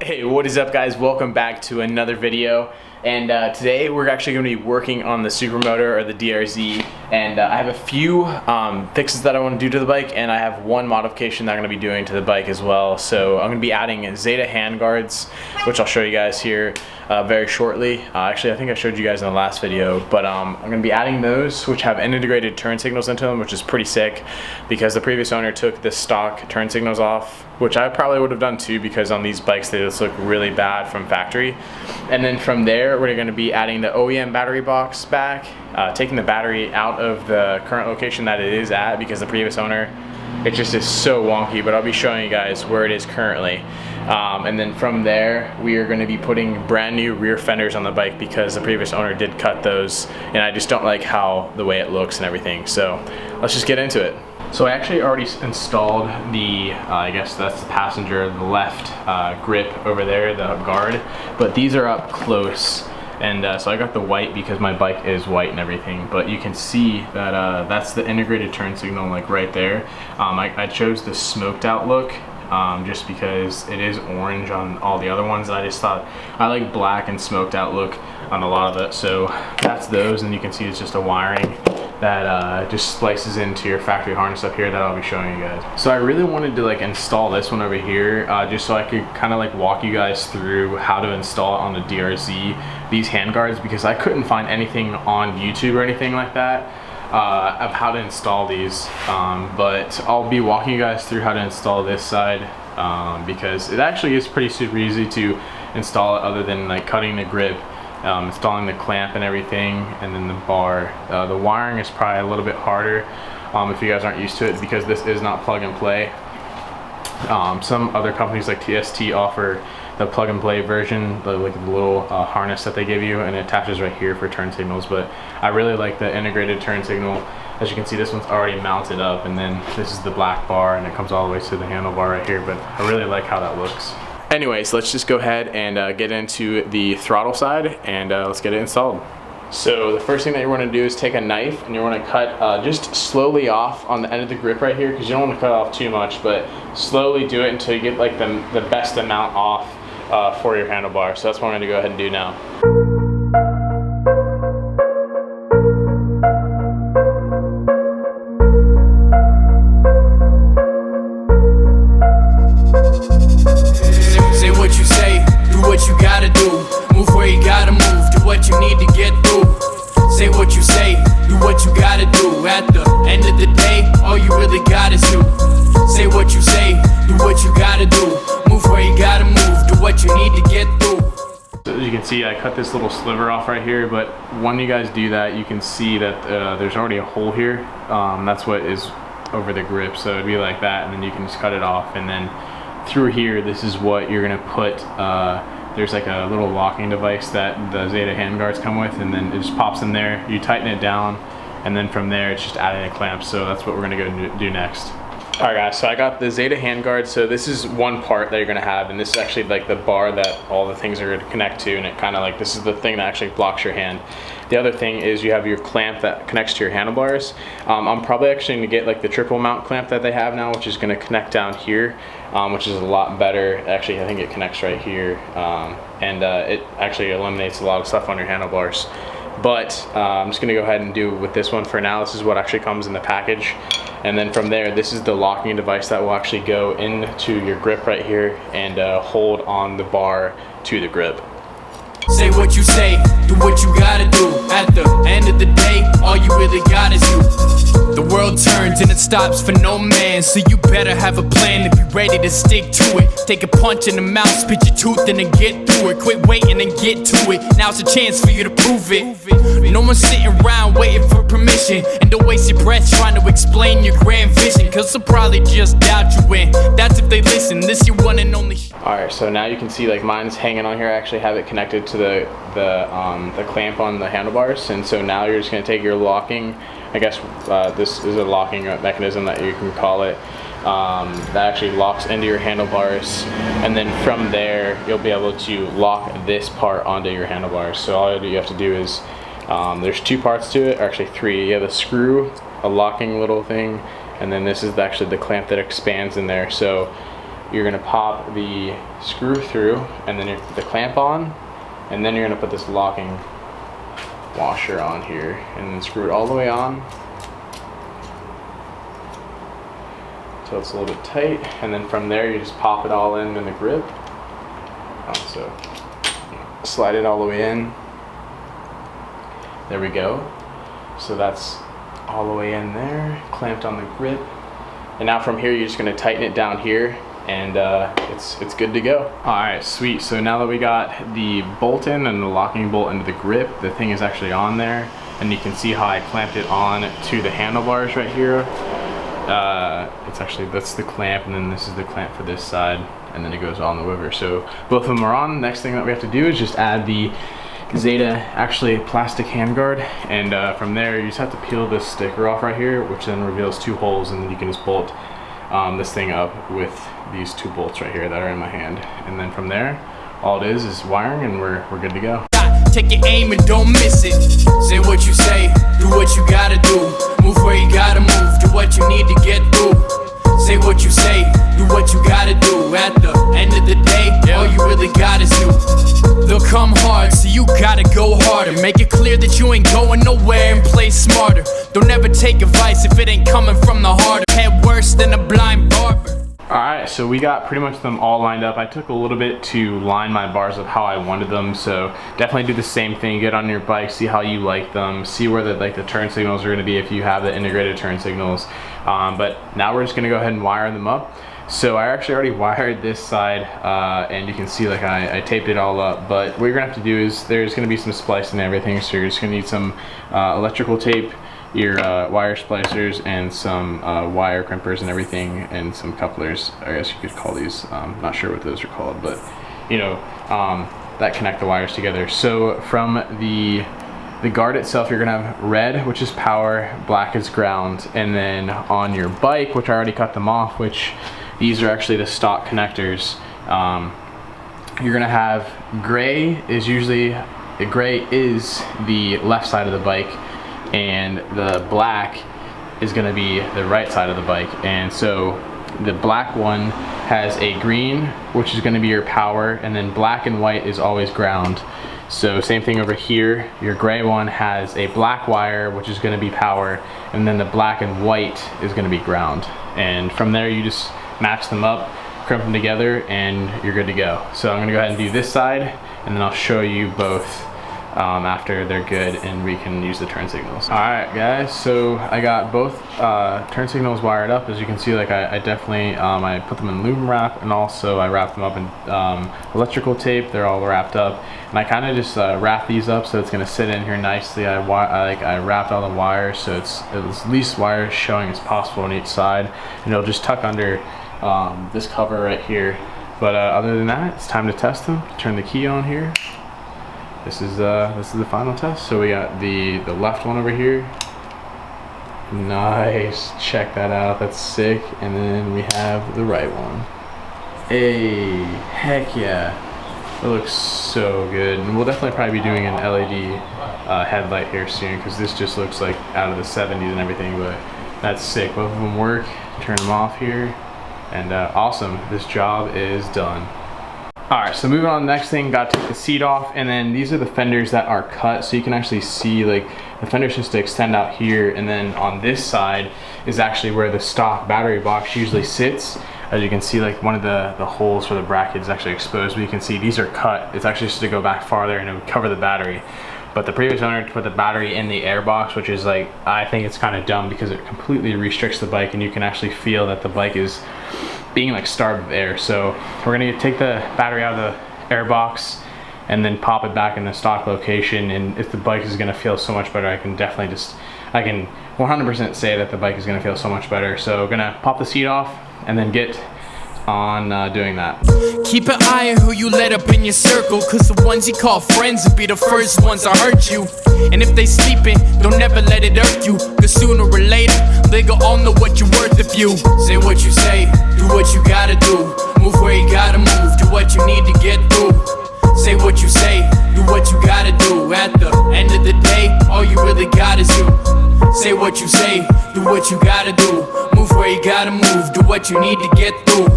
Hey, what is up guys? Welcome back to another video. And today we're actually going to be working on the supermotor, or the DRZ, and I have a few fixes that I want to do to the bike, and I have one modification that I'm going to be doing to the bike as well. So I'm going to be adding Zeta Handguards, which I'll show you guys here very shortly. Actually, I think I showed you guys in the last video, but I'm going to be adding those, which have integrated turn signals into them, which is pretty sick, because the previous owner took the stock turn signals off, which I probably would have done too, because on these bikes they just look really bad from factory. And then from there we're going to be adding the OEM battery box back, taking the battery out of the current location that it is at, because the previous owner, it just is so wonky, but I'll be showing you guys where it is currently. And then from there we are going to be putting brand new rear fenders on the bike, because the previous owner did cut those and I just don't like how the way it looks and everything. So let's just get into it. So I actually already installed the, I guess that's the passenger, the left grip over there, the guard, but these are up close. And so I got the white because my bike is white and everything, but you can see that that's the integrated turn signal, like right there. I chose the smoked out look just because it is orange on all the other ones. I just thought I like black and smoked out look on a lot of it. So that's those, and you can see it's just a wiring that just splices into your factory harness up here that I'll be showing you guys. So I really wanted to like install this one over here just so I could kind of like walk you guys through how to install it on the DRZ, these handguards, because I couldn't find anything on YouTube or anything like that of how to install these, but I'll be walking you guys through how to install this side because it actually is pretty super easy to install it, other than like cutting the grip, installing the clamp and everything, and then the bar. The wiring is probably a little bit harder if you guys aren't used to it, because this is not plug and play. Some other companies like TST offer the plug and play version, the little harness that they give you, and it attaches right here for turn signals. But I really like the integrated turn signal. As you can see, this one's already mounted up, and then this is the black bar, and it comes all the way to the handlebar right here. But I really like how that looks. Anyways, let's just go ahead and get into the throttle side, and let's get it installed. So the first thing that you want to do is take a knife, and you want to cut just slowly off on the end of the grip right here, because you don't want to cut off too much, but slowly do it until you get like the best amount off for your handlebar. So that's what I'm going to go ahead and do now. Say what you say, do what you gotta do, move where you gotta move, do what you need to get through. Say what you say, do what you gotta do, at the end of the day, all you really got is you. Say what you say, do what you gotta do, move where you gotta move, do what you need to get through. So as you can see, I cut this little sliver off right here, but when you guys do that, you can see that there's already a hole here. That's what is over the grip, so it'd be like that, and then you can just cut it off, and then through here, this is what you're gonna put. There's like a little locking device that the Zeta Handguards come with, and then it just pops in there. You tighten it down, and then from there, it's just adding a clamp. So that's what we're gonna go do next. All right guys, so I got the Zeta Handguard. So this is one part that you're gonna have, and this is actually like the bar that all the things are gonna connect to, and it kind of like, this is the thing that actually blocks your hand. The other thing is you have your clamp that connects to your handlebars. I'm probably actually gonna get like the triple mount clamp that they have now, which is gonna connect down here, which is a lot better. Actually, I think it connects right here, and it actually eliminates a lot of stuff on your handlebars. But I'm just gonna go ahead and do with this one for now. This is what actually comes in the package. And then from there, this is the locking device that will actually go into your grip right here and hold on the bar to the grip. Say what you say, do what you gotta do, at the end of the day, all you really got is you. The world turns and it stops for no man, so you better have a plan to be ready to stick to it. Take a punch in the mouth, spit your tooth in and get through it. Quit waiting and get to it, now's a chance for you to prove it. No one's sitting around waiting for permission, and don't waste your breath trying to explain your grand vision, cause they'll probably just doubt you in. That's if they listen, this your one and only. Alright, so now you can see like mine's hanging on here. I actually have it connected to the clamp on the handlebars, and so now you're just going to take your locking, I guess this is a locking mechanism that you can call it, that actually locks into your handlebars, and then from there you'll be able to lock this part onto your handlebars. So all you have to do is, there's two parts to it, or actually three. You have a screw, a locking little thing, and then this is actually the clamp that expands in there. So you're gonna pop the screw through, and then you put the clamp on, and then you're gonna put this locking washer on here, and then screw it all the way on until it's a little bit tight, and then from there you just pop it all in the grip. So slide it all the way in. There we go. So that's all the way in there, clamped on the grip. And now from here, you're just gonna tighten it down here, and it's good to go. All right, sweet. So now that we got the bolt in and the locking bolt into the grip, the thing is actually on there, and you can see how I clamped it on to the handlebars right here. It's actually, that's the clamp, and then this is the clamp for this side, and then it goes on the woofer. So both of them are on. Next thing that we have to do is just add the Zeta, actually plastic handguard, and from there you just have to peel this sticker off right here, which then reveals 2 holes, and then you can just bolt this thing up with these 2 bolts right here that are in my hand. And then from there, all it is wiring, and we're good to go. Take your aim and don't miss it. Say what you say, do what you gotta do. Move where you gotta move, do what you need to get through. Say what you say, do what you gotta do. At the end of the day, all you really got is you. They'll come hard, so you gotta go harder. Make it clear that you ain't going nowhere, and play smarter. Don't ever take advice if it ain't coming from the heart. Head worse than a blind barber. Alright, so we got pretty much them all lined up. I took a little bit to line my bars of how I wanted them, so definitely do the same thing. Get on your bike, see how you like them, see where the turn signals are going to be if you have the integrated turn signals. But now we're just going to go ahead and wire them up. So I actually already wired this side, and you can see like I taped it all up. But what you're going to have to do is there's going to be some splicing and everything, so you're just going to need some electrical tape, your wire splicers, and some wire crimpers and everything, and some couplers, I guess you could call these. Not sure what those are called, but you know, that connect the wires together. So from the guard itself, you're gonna have red, which is power, black is ground, and then on your bike, which I already cut them off, which these are actually the stock connectors, you're gonna have gray is the left side of the bike, and the black is going to be the right side of the bike. And so the black one has a green, which is going to be your power, and then black and white is always ground. So same thing over here, your gray one has a black wire, which is going to be power, and then the black and white is going to be ground. And from there you just match them up, crimp them together, and you're good to go. So I'm going to go ahead and do this side, and then I'll show you both after they're good and we can use the turn signals. Alright guys, so I got both turn signals wired up. As you can see, like I definitely I put them in aluminum wrap, and also I wrapped them up in electrical tape. They're all wrapped up, and I kind of just wrap these up so it's going to sit in here nicely. I wrapped all the wires so it's at least wires showing as possible on each side, and it'll just tuck under this cover right here. But other than that, it's time to test them. Turn the key on here. This is the final test. So we got the left one over here. Nice, check that out, that's sick. And then we have the right one. Hey, heck yeah, it looks so good. And we'll definitely probably be doing an LED headlight here soon, because this just looks like out of the 70s and everything. But that's sick. Both of them work. Turn them off here, and awesome. This job is done. Alright, so moving on to the next thing, got to take the seat off, and then these are the fenders that are cut, so you can actually see like the fenders just to extend out here, and then on this side is actually where the stock battery box usually sits. As you can see, like one of the holes for the bracket is actually exposed, but you can see these are cut. It's actually just to go back farther and it would cover the battery. But the previous owner put the battery in the air box, which is like, I think it's kind of dumb because it completely restricts the bike, and you can actually feel that the bike is being like starved of air. So we're gonna take the battery out of the air box and then pop it back in the stock location, and if the bike is gonna feel so much better, I can 100% say that the bike is gonna feel so much better. So we're gonna pop the seat off and then get on doing that. Keep an eye on who you let up in your circle, cause the ones you call friends will be the first ones to hurt you. And if they sleeping, don't ever let it hurt you, cause sooner or later they gon' all know what you're worth if you say what you say, do what you gotta do, move where you gotta move, do what you need to get through. Say what you say, do what you gotta do. At the end of the day, all you really got is you. Say what you say, do what you gotta do, move where you gotta move, do what you need to get through.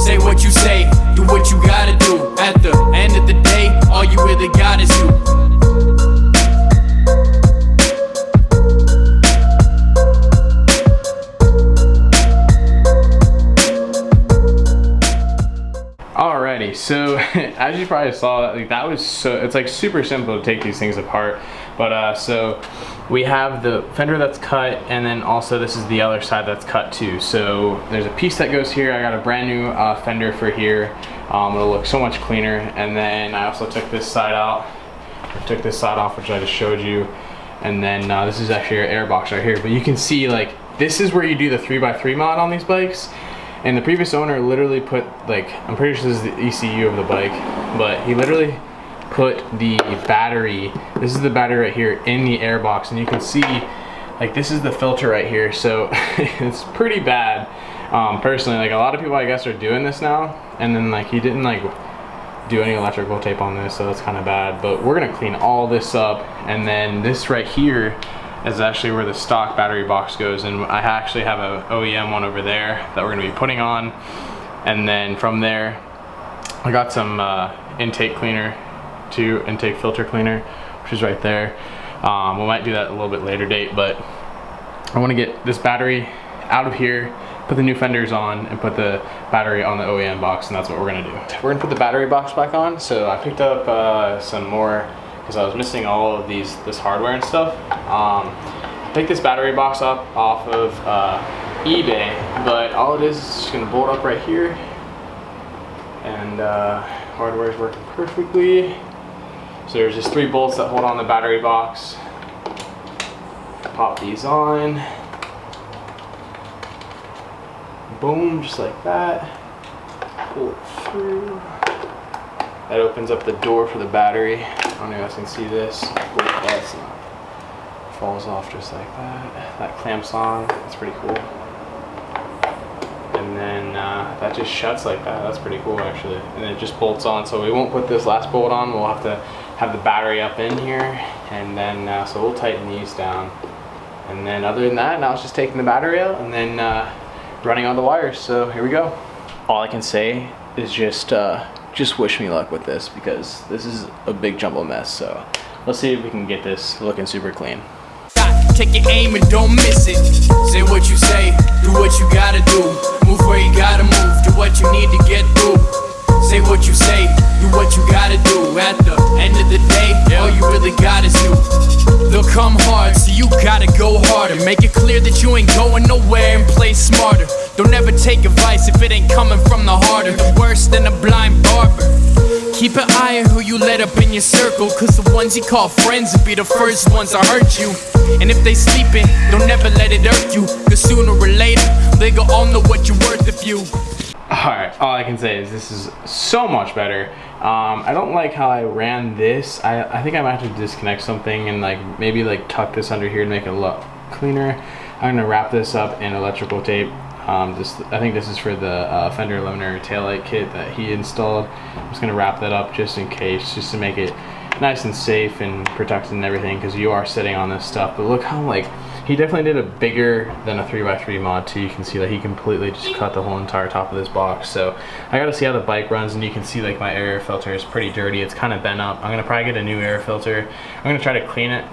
Say what you say, do what you gotta do. At the end of the day, all you really got is you. Alrighty, so as you probably saw, like, that was it's like super simple to take these things apart. But so we have the fender that's cut, and then also this is the other side that's cut too. So there's a piece that goes here. I got a brand new fender for here. It'll look so much cleaner. And then I also took this side out, took this side off, which I just showed you. And then this is actually your air box right here. But you can see, like, this is where you do the 3x3 mod on these bikes. And the previous owner literally put, like, I'm pretty sure this is the ECU of the bike, but he literally put the battery, this is the battery right here, in the air box. And you can see, like, this is the filter right here. So it's pretty bad. Personally, like, a lot of people, I guess, are doing this now. And then, like, he didn't, like, do any electrical tape on this, so that's kind of bad. But we're gonna clean all this up. And then this right here is actually where the stock battery box goes, and I actually have a OEM one over there that we're gonna be putting on. And then from there, I got some intake cleaner too, intake filter cleaner, which is right there. We might do that a little bit later date, but I wanna get this battery out of here, put the new fenders on, and put the battery on the OEM box, and that's what we're gonna do. We're gonna put the battery box back on. So I picked up some more, because I was missing all of this hardware and stuff. Picked this battery box up off of eBay, but all it is just gonna bolt up right here, and hardware is working perfectly. So there's just 3 bolts that hold on the battery box. Pop these on. Boom, just like that. Pull it through. That opens up the door for the battery. I don't know if you guys can see this. Yeah, it's not. Falls off just like that. That clamps on. That's pretty cool. And then that just shuts like that. That's pretty cool, actually. And it just bolts on. So we won't put this last bolt on. We'll have to have the battery up in here. And then, so we'll tighten these down. And then other than that, now it's just taking the battery out and then running on the wires. So here we go. All I can say is just wish me luck with this, because this is a big jumble mess. So let's see if we can get this looking super clean. Take your aim and don't miss it. Say what you say, do what you gotta do. Move where you gotta move, do what you need to get through. Say what you say, do what you gotta do. At the end of the day, all you really got is you. They'll come hard, so you gotta go harder. Make it clear that you ain't going nowhere, and play smarter. Don't ever take advice if it ain't coming from the heart. Or the worse than a blind barber. Keep an eye on who you let up in your circle, cause the ones you call friends will be the first ones to hurt you. And if they sleeping, don't ever let it hurt you, cause sooner or later, they gon' all know what you're worth if you. Alright, all I can say is this is so much better. I don't like how I ran this. I think I might have to disconnect something and like maybe like tuck this under here to make it look cleaner. I'm gonna wrap this up in electrical tape. I think this is for the fender aluminum taillight kit that he installed. I'm just gonna wrap that up just in case, just to make it nice and safe and protected and everything, because you are sitting on this stuff. But look how, like, he definitely did a bigger than a 3x3 mod too. You can see that he completely just cut the whole entire top of this box. So I gotta see how the bike runs, and you can see like my air filter is pretty dirty. It's kind of bent up. I'm gonna probably get a new air filter. I'm gonna try to clean it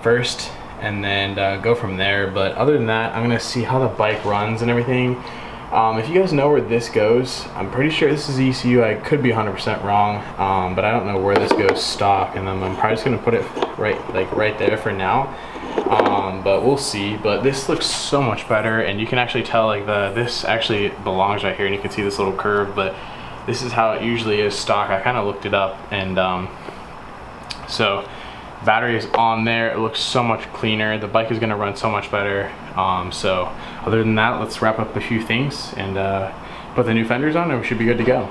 first, and then go from there. But other than that, I'm gonna see how the bike runs and everything. If you guys know where this goes, I'm pretty sure this is ECU. I could be 100% wrong, but I don't know where this goes stock, and I'm probably just gonna put it right there for now. But we'll see. But this looks so much better, and you can actually tell like this actually belongs right here, and you can see this little curve. But this is how it usually is stock. I kind of looked it up, and so battery is on there. It looks so much cleaner. The bike is going to run so much better. So other than that, let's wrap up a few things and put the new fenders on, and we should be good to go.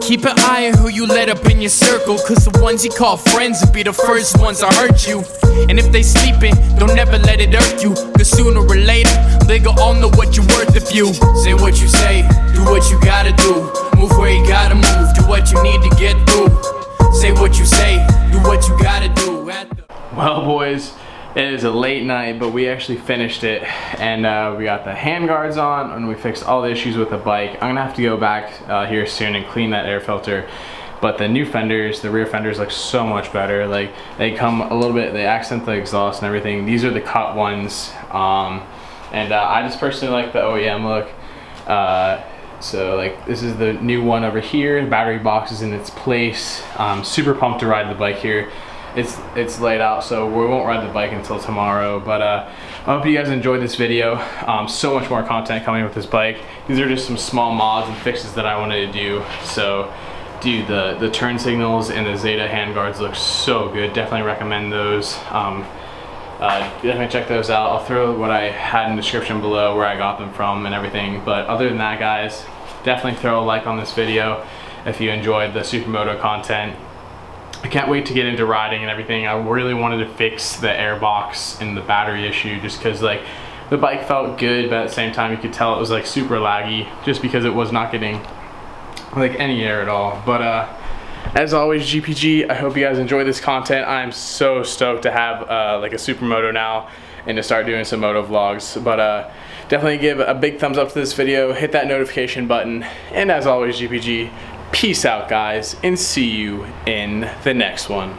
Keep an eye on who you let up in your circle, cause the ones you call friends will be the first ones to hurt you. And if they sleeping, don't ever let it hurt you, cause sooner or later, they gon' all know what you're worth if you. Say what you say, do what you gotta do. Move where you gotta move, do what you need to get through. Say what you say, do what you gotta do. Well, boys, It is a late night, but we actually finished it, and we got the handguards on, and we fixed all the issues with the bike. I'm gonna have to go back here soon and clean that air filter. But the new fenders, the rear fenders, look so much better. Like, they come a little bit, they accent the exhaust and everything. These are the cut ones, and I just personally like the OEM look. So like, this is the new one over here. The battery box is in its place. Super pumped to ride the bike here. It's laid out, so we won't ride the bike until tomorrow. But I hope you guys enjoyed this video. So much more content coming with this bike. These are just some small mods and fixes that I wanted to do. So, dude, the turn signals and the Zeta Handguards look so good. Definitely recommend those. Definitely check those out. I'll throw what I had in the description below, where I got them from and everything. But other than that, guys, definitely throw a like on this video if you enjoyed the Supermoto content. I can't wait to get into riding and everything. I really wanted to fix the air box and the battery issue, just because like the bike felt good, but at the same time you could tell it was like super laggy, just because it was not getting like any air at all. But as always, GPG, I hope you guys enjoy this content. I'm so stoked to have like a Supermoto now and to start doing some moto vlogs. But definitely give a big thumbs up to this video, hit that notification button, and as always, GPG, peace out, guys, and see you in the next one.